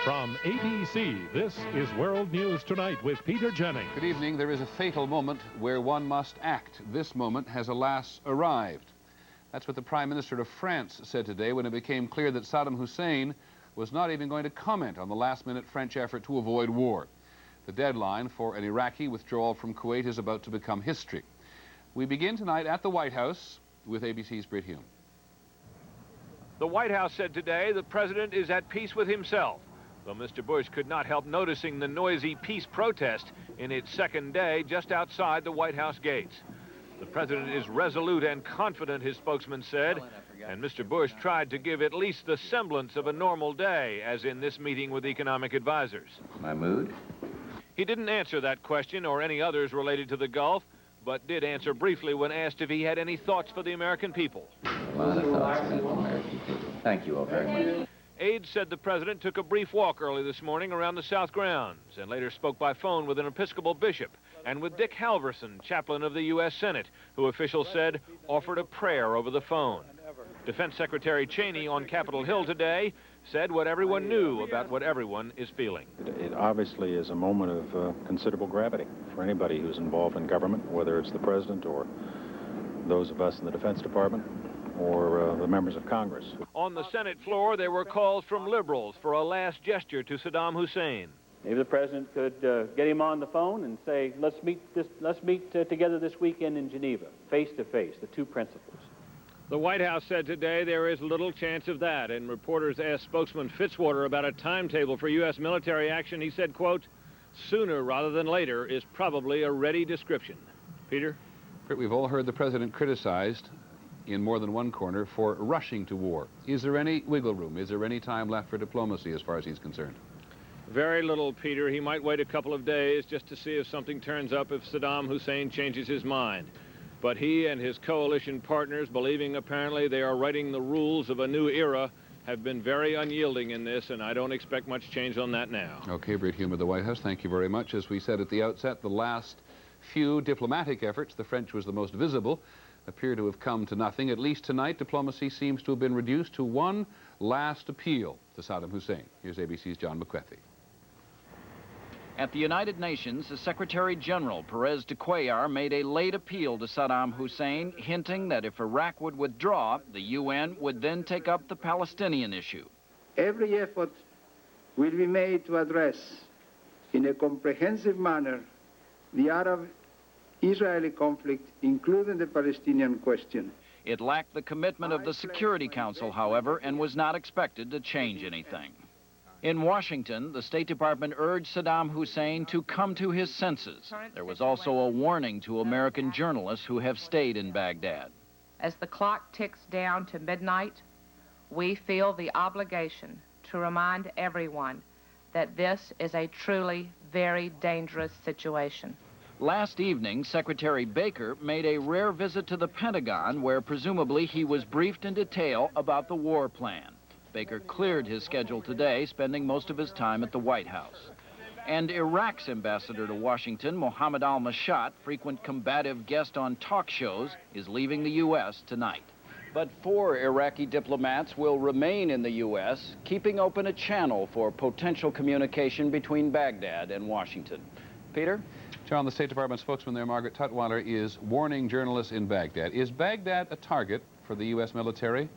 From ABC, this is World News Tonight with Peter Jennings. Good evening. There is a fatal moment where one must act. This moment has alas arrived. That's what the Prime Minister of France said today when it became clear that Saddam Hussein was not even going to comment on the last-minute French effort to avoid war. The deadline for an Iraqi withdrawal from Kuwait is about to become history. We begin tonight at the White House with ABC's Britt Hume. The White House said today the president is at peace with himself, though Mr. Bush could not help noticing the noisy peace protest in its second day just outside the White House gates. The president is resolute and confident, his spokesman said, and Mr. Bush tried to give at least the semblance of a normal day, as in this meeting with economic advisors. My mood? He didn't answer that question or any others related to the Gulf, but did answer briefly when asked if he had any thoughts for the American people. A lot of thoughts for the American people. Thank you all very much. Aides said the president took a brief walk early this morning around the South grounds and later spoke by phone with an Episcopal bishop and with Dick Halverson, chaplain of the U.S. Senate, who officials said offered a prayer over the phone. Defense Secretary Cheney on Capitol Hill today said what everyone knew about what everyone is feeling. It obviously is a moment of considerable gravity for anybody who's involved in government, whether it's the president or those of us in the Defense Department or the members of Congress. On the Senate floor, there were calls from liberals for a last gesture to Saddam Hussein. Maybe the president could get him on the phone and say, let's meet together this weekend in Geneva, face to face, the two principals. The White House said today there is little chance of that, and reporters asked spokesman Fitzwater about a timetable for U.S. military action. He said, quote, sooner rather than later is probably a ready description. Peter? We've all heard the president criticized in more than one corner for rushing to war. Is there any wiggle room? Is there any time left for diplomacy as far as he's concerned? Very little, Peter. He might wait a couple of days just to see if something turns up if Saddam Hussein changes his mind. But he and his coalition partners, believing apparently they are writing the rules of a new era, have been very unyielding in this, and I don't expect much change on that now. Okay, Britt Hume of the White House, thank you very much. As we said at the outset, the last few diplomatic efforts, the French was the most visible, appear to have come to nothing. At least tonight, diplomacy seems to have been reduced to one last appeal to Saddam Hussein. Here's ABC's John McCarthy. At the United Nations, the Secretary General, Perez de Cuellar, made a late appeal to Saddam Hussein, hinting that if Iraq would withdraw, the UN would then take up the Palestinian issue. Every effort will be made to address, in a comprehensive manner, the Arab-Israeli conflict, including the Palestinian question. It lacked the commitment of the Security Council, however, and was not expected to change anything. In Washington, the State Department urged Saddam Hussein to come to his senses. There was also a warning to American journalists who have stayed in Baghdad. As the clock ticks down to midnight, we feel the obligation to remind everyone that this is a truly very dangerous situation. Last evening, Secretary Baker made a rare visit to the Pentagon where presumably he was briefed in detail about the war plan. Baker cleared his schedule today, spending most of his time at the White House. And Iraq's ambassador to Washington, Mohammed al-Mashat, frequent combative guest on talk shows, is leaving the U.S. tonight. But 4 Iraqi diplomats will remain in the U.S., keeping open a channel for potential communication between Baghdad and Washington. Peter? John, the State Department spokesman there, Margaret Tutwiler, is warning journalists in Baghdad. Is Baghdad a target for the U.S. military?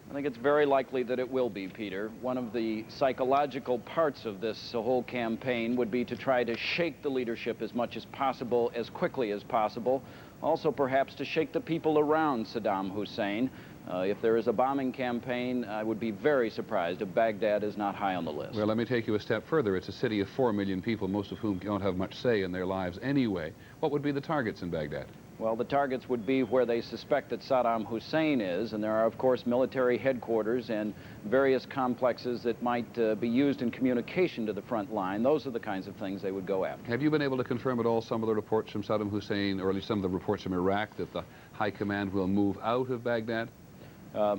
I think it's very likely that it will be, Peter. One of the psychological parts of this whole campaign would be to try to shake the leadership as much as possible, as quickly as possible. Also, perhaps, to shake the people around Saddam Hussein. If there is a bombing campaign, I would be very surprised if Baghdad is not high on the list. Well, let me take you a step further. It's a city of 4 million people, most of whom don't have much say in their lives anyway. What would be the targets in Baghdad? Well, the targets would be where they suspect that Saddam Hussein is, and there are, of course, military headquarters and various complexes that might be used in communication to the front line. Those are the kinds of things they would go after. Have you been able to confirm at all some of the reports from Saddam Hussein, or at least some of the reports from Iraq, that the high command will move out of Baghdad?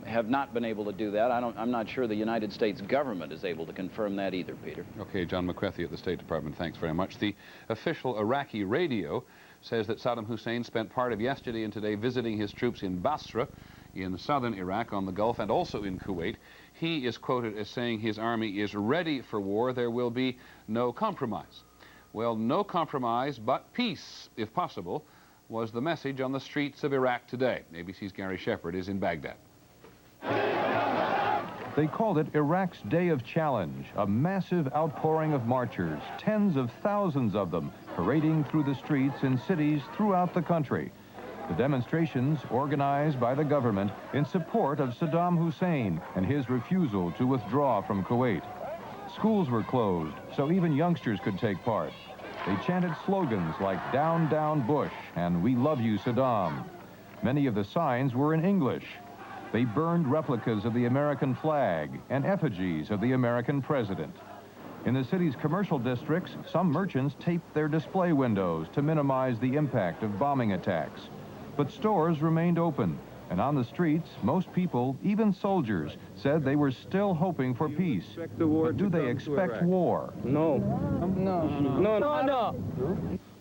Have not been able to do that. I'm not sure the United States government is able to confirm that either, Peter. Okay, John McCarthy at the State Department, thanks very much. The official Iraqi radio says that Saddam Hussein spent part of yesterday and today visiting his troops in Basra in southern Iraq on the Gulf and also in Kuwait. He is quoted as saying his army is ready for war. There will be no compromise. Well, no compromise, but peace, if possible, was the message on the streets of Iraq today. ABC's Gary Shepard is in Baghdad. They called it Iraq's Day of Challenge, a massive outpouring of marchers, tens of thousands of them, parading through the streets in cities throughout the country. The demonstrations organized by the government in support of Saddam Hussein and his refusal to withdraw from Kuwait. Schools were closed, so even youngsters could take part. They chanted slogans like "Down, down, Bush" and "We love you, Saddam." Many of the signs were in English. They burned replicas of the American flag and effigies of the American president. In the city's commercial districts, some merchants taped their display windows to minimize the impact of bombing attacks. But stores remained open, and on the streets, most people, even soldiers, said they were still hoping for peace. But do they expect war? No. No.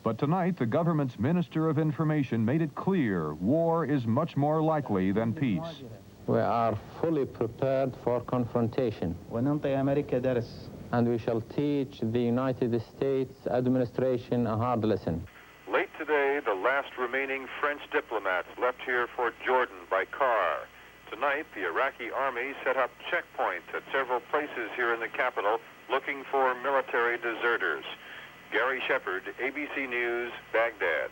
But tonight, the government's Minister of Information made it clear war is much more likely than peace. We are fully prepared for confrontation. And we shall teach the United States administration a hard lesson. Late today, the last remaining French diplomats left here for Jordan by car. Tonight, the Iraqi army set up checkpoints at several places here in the capital looking for military deserters. Gary Shepard, ABC News, Baghdad.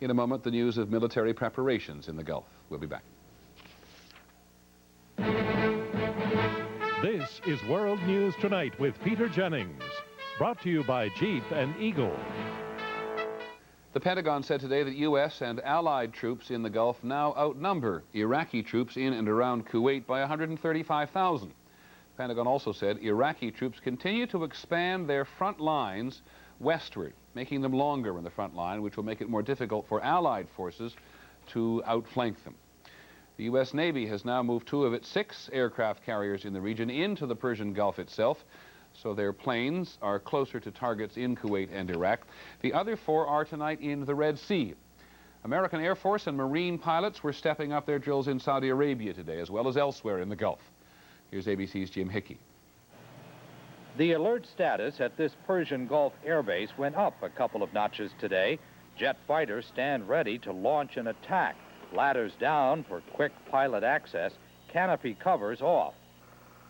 In a moment, the news of military preparations in the Gulf. We'll be back. This is World News Tonight with Peter Jennings. Brought to you by Jeep and Eagle. The Pentagon said today that U.S. and allied troops in the Gulf now outnumber Iraqi troops in and around Kuwait by 135,000. The Pentagon also said Iraqi troops continue to expand their front lines westward, making them longer in the front line, which will make it more difficult for allied forces to outflank them. The U.S. Navy has now moved 2 of its 6 aircraft carriers in the region into the Persian Gulf itself, so their planes are closer to targets in Kuwait and Iraq. The other 4 are tonight in the Red Sea. American Air Force and Marine pilots were stepping up their drills in Saudi Arabia today, as well as elsewhere in the Gulf. Here's ABC's Jim Hickey. The alert status at this Persian Gulf airbase went up a couple of notches today. Jet fighters stand ready to launch an attack. Ladders down for quick pilot access, canopy covers off.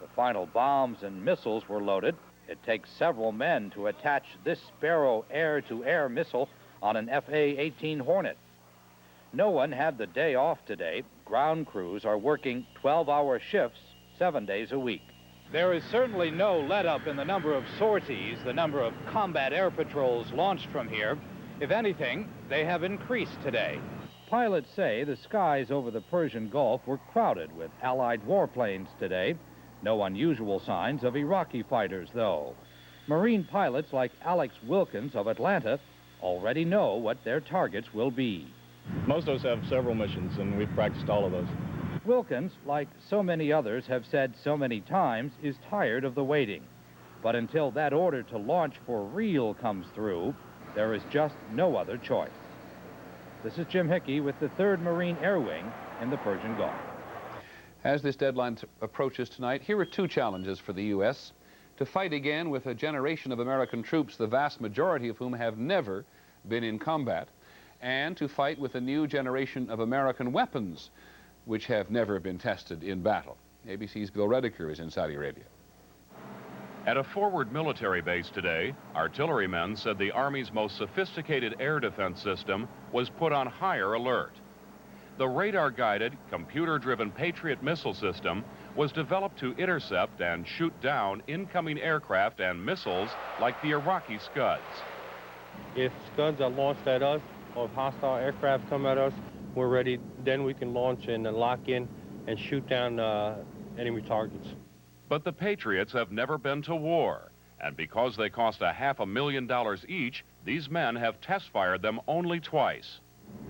The final bombs and missiles were loaded. It takes several men to attach this Sparrow air-to-air missile on an FA-18 Hornet. No one had the day off today. Ground crews are working 12-hour shifts 7 days a week. There is certainly no let-up in the number of sorties, the number of combat air patrols launched from here. If anything, they have increased today. Pilots say the skies over the Persian Gulf were crowded with Allied warplanes today. No unusual signs of Iraqi fighters, though. Marine pilots like Alex Wilkins of Atlanta already know what their targets will be. Most of us have several missions, and we've practiced all of those. Wilkins, like so many others have said so many times, is tired of the waiting. But until that order to launch for real comes through, there is just no other choice. This is Jim Hickey with the 3rd Marine Air Wing in the Persian Gulf. As this deadline approaches tonight, here are 2 challenges for the U.S. To fight again with a generation of American troops, the vast majority of whom have never been in combat, and to fight with a new generation of American weapons, which have never been tested in battle. ABC's Bill Rediker is in Saudi Arabia. At a forward military base today, artillerymen said the Army's most sophisticated air defense system was put on higher alert. The radar-guided, computer-driven Patriot missile system was developed to intercept and shoot down incoming aircraft and missiles like the Iraqi Scuds. If Scuds are launched at us, or if hostile aircraft come at us, we're ready. Then we can launch and lock in and shoot down enemy targets. But the Patriots have never been to war, and because they cost $500,000 each, these men have test-fired them only twice.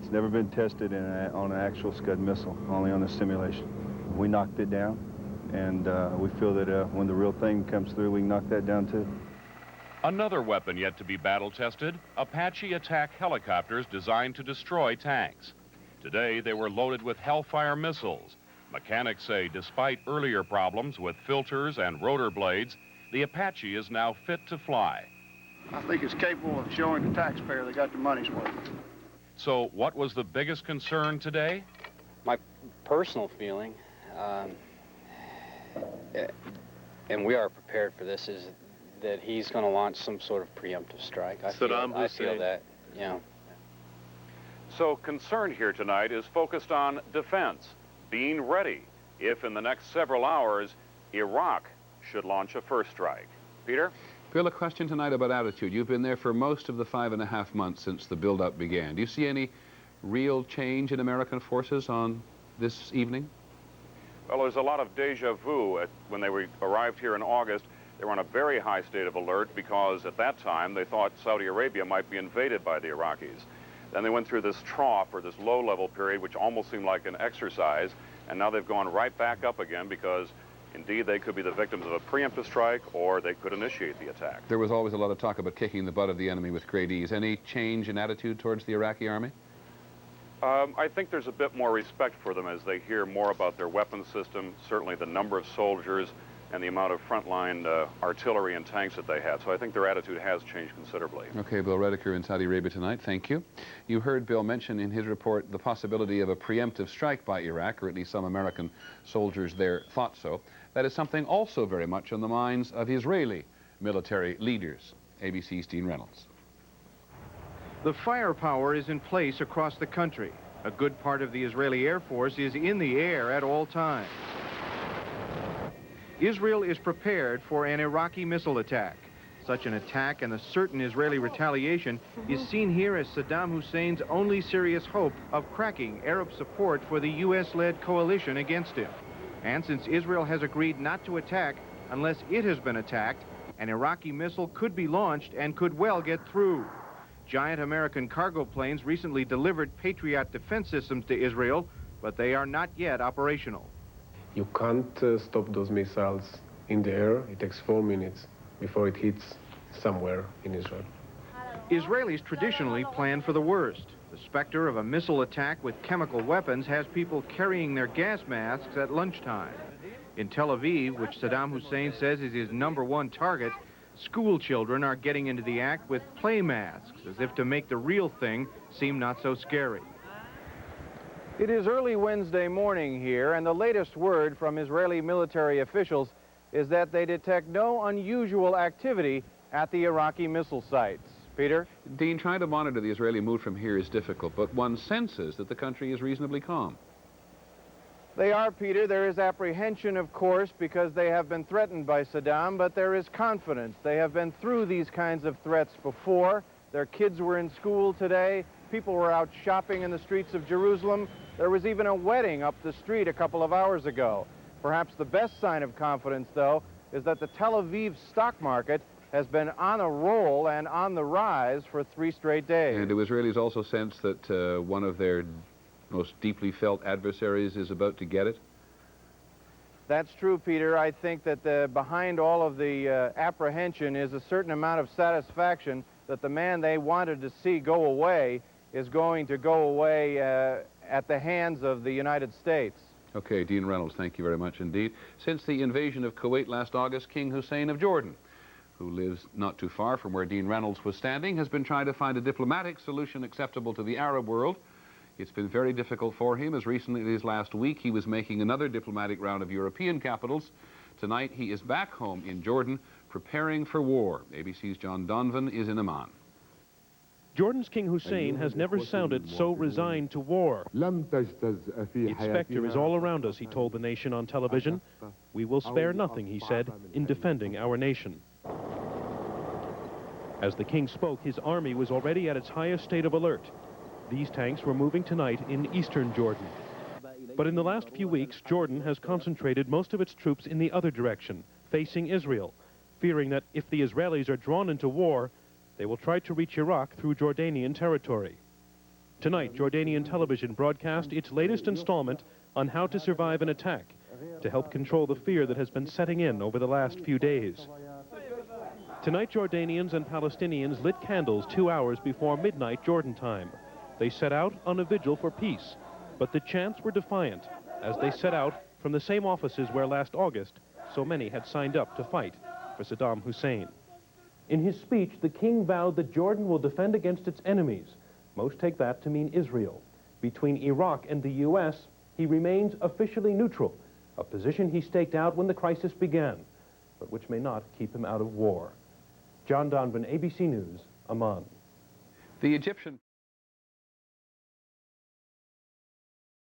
It's never been tested on an actual Scud missile, only on a simulation. We knocked it down, and we feel that when the real thing comes through, we can knock that down too. Another weapon yet to be battle-tested, Apache attack helicopters designed to destroy tanks. Today, they were loaded with Hellfire missiles. Mechanics say despite earlier problems with filters and rotor blades, the Apache is now fit to fly. I think it's capable of showing the taxpayer they got the money's worth. So what was the biggest concern today? My personal feeling, and we are prepared for this, is that he's going to launch some sort of preemptive strike. I feel that, you know. So concern here tonight is focused on defense, being ready if in the next several hours Iraq should launch a first strike. Peter? Bill, a question tonight about attitude. You've been there for most of the 5.5 months since the build-up began. Do you see any real change in American forces on this evening? Well, there's a lot of deja vu. When they arrived here in August, they were on a very high state of alert because at that time they thought Saudi Arabia might be invaded by the Iraqis. Then they went through this trough or this low-level period, which almost seemed like an exercise, and now they've gone right back up again because indeed they could be the victims of a preemptive strike or they could initiate the attack. There was always a lot of talk about kicking the butt of the enemy with great ease. Any change in attitude towards the Iraqi army? I think there's a bit more respect for them as they hear more about their weapons system, certainly the number of soldiers and the amount of frontline artillery and tanks that they had. So I think their attitude has changed considerably. Okay, Bill Redeker in Saudi Arabia tonight. Thank you. You heard Bill mention in his report the possibility of a preemptive strike by Iraq, or at least some American soldiers there thought so. That is something also very much on the minds of Israeli military leaders. ABC's Dean Reynolds. The firepower is in place across the country. A good part of the Israeli Air Force is in the air at all times. Israel is prepared for an Iraqi missile attack. Such an attack and the certain Israeli retaliation is seen here as Saddam Hussein's only serious hope of cracking Arab support for the U.S.-led coalition against him. And since Israel has agreed not to attack unless it has been attacked, an Iraqi missile could be launched and could well get through. Giant American cargo planes recently delivered Patriot defense systems to Israel, but they are not yet operational. You can't stop those missiles in the air. It takes 4 minutes before it hits somewhere in Israel. Israelis traditionally plan for the worst. The specter of a missile attack with chemical weapons has people carrying their gas masks at lunchtime. In Tel Aviv, which Saddam Hussein says is his #1 target, school children are getting into the act with play masks, as if to make the real thing seem not so scary. It is early Wednesday morning here, and the latest word from Israeli military officials is that they detect no unusual activity at the Iraqi missile sites. Peter? Dean, trying to monitor the Israeli mood from here is difficult, but one senses that the country is reasonably calm. They are, Peter. There is apprehension, of course, because they have been threatened by Saddam, but there is confidence. They have been through these kinds of threats before. Their kids were in school today. People were out shopping in the streets of Jerusalem. There was even a wedding up the street a couple of hours ago. Perhaps the best sign of confidence, though, is that the Tel Aviv stock market has been on a roll and on the rise for 3 straight days. And do Israelis also sense that one of their most deeply felt adversaries is about to get it? That's true, Peter. I think that behind all of the apprehension is a certain amount of satisfaction that the man they wanted to see go away is going to go away at the hands of the United States. Okay, Dean Reynolds, thank you very much indeed. Since the invasion of Kuwait last August, King Hussein of Jordan, who lives not too far from where Dean Reynolds was standing, has been trying to find a diplomatic solution acceptable to the Arab world. It's been very difficult for him. As recently as last week, he was making another diplomatic round of European capitals. Tonight, he is back home in Jordan, preparing for war. ABC's John Donovan is in Amman. Jordan's King Hussein has never sounded so resigned to war. Its specter is all around us, he told the nation on television. We will spare nothing, he said, in defending our nation. As the king spoke, his army was already at its highest state of alert. These tanks were moving tonight in eastern Jordan. But in the last few weeks, Jordan has concentrated most of its troops in the other direction, facing Israel, fearing that if the Israelis are drawn into war, they will try to reach Iraq through Jordanian territory. Tonight, Jordanian television broadcast its latest installment on how to survive an attack, to help control the fear that has been setting in over the last few days. Tonight, Jordanians and Palestinians lit candles 2 hours before midnight Jordan time. They set out on a vigil for peace, But the chants were defiant as they set out from the same offices where last August so many had signed up to fight for Saddam Hussein. In his speech, the king vowed that Jordan will defend against its enemies. Most take that to mean Israel. Between Iraq and the U.S., he remains officially neutral, a position he staked out when the crisis began, but which may not keep him out of war. John Donvan, ABC News, Amman. The Egyptian